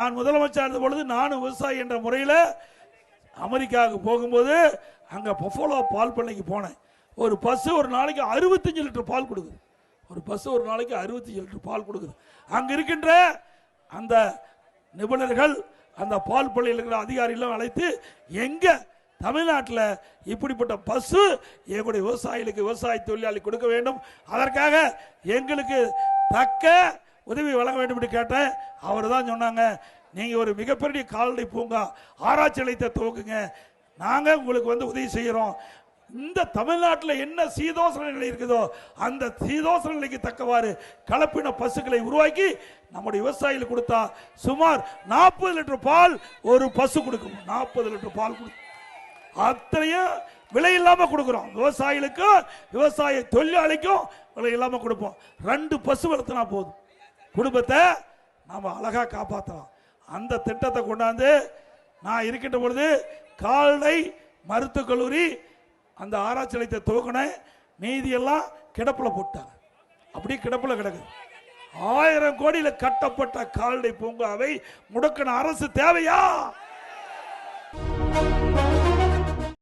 நான் முதலமைச்சர் இருந்த பொழுது நானும் விவசாயி என்ற முறையில் அமெரிக்காவுக்கு போகும்போது அங்கே பஃபோலோ பால் பண்ணைக்கு போனேன். ஒரு பசு ஒரு நாளைக்கு 65 லிட்டர் பால் கொடுக்குது. ஒரு பசு ஒரு நாளைக்கு 65 லிட்டர் பால் கொடுக்குது. அங்கே இருக்கின்ற அந்த நிபுணர்கள் அந்த பால் பண்ணையில் இருக்கிற அதிகாரிகளும் அழைத்து எங்க தமிழ்நாட்டில் இப்படிப்பட்ட பசு எங்களுடைய விவசாயிகளுக்கு விவசாய தொழிலாளி கொடுக்க வேண்டும், அதற்காக எங்களுக்கு தக்க உதவி வழங்க வேண்டும் என்று கேட்டேன். அவர் தான் சொன்னாங்க, நீங்க ஒரு மிகப்பெரிய கால்நடை பூங்கா ஆராய்ச்சி நிலையத்தை துவக்குங்க, நாங்க உங்களுக்கு உதவி செய்யறோம். இந்த தமிழ்நாட்டில் என்ன சீதோசன நிலை இருக்குதோ அந்த சீதோசன நிலைக்கு தக்கவாறு கலப்பின பசுக்களை உருவாக்கி நம்முடைய விவசாயிகளுக்கு கொடுத்தா சுமார் 40 லிட்டர் பால் ஒரு பசு கொடுக்கும். 40 லிட்டர் பால் கொடுக்கும். அத்தனையும் விலை இல்லாம கொடுக்கிறோம். விவசாயிகளுக்கும் விவசாய தொழிலாளிக்கும் விலை இல்லாம கொடுப்போம். 2 பசு வளர்த்தினா போதும், குடும்பத்தை நாம அழகா காப்பாற்றலாம். அந்த திட்டத்தை கொண்டாந்து நான் இருக்கின்ற பொழுது கால்நடை மருத்துவக் கல்லூரி அந்த ஆராய்ச்சி நிலையத்தை துவக்கினேன். மீதியெல்லாம் கிடப்புல போட்டாங்க, அப்படி கிடப்புல கிடக்குது. 1000 கோடியில் கட்டப்பட்ட கால்நடை பூங்காவை முடக்கின அரசு தேவையா?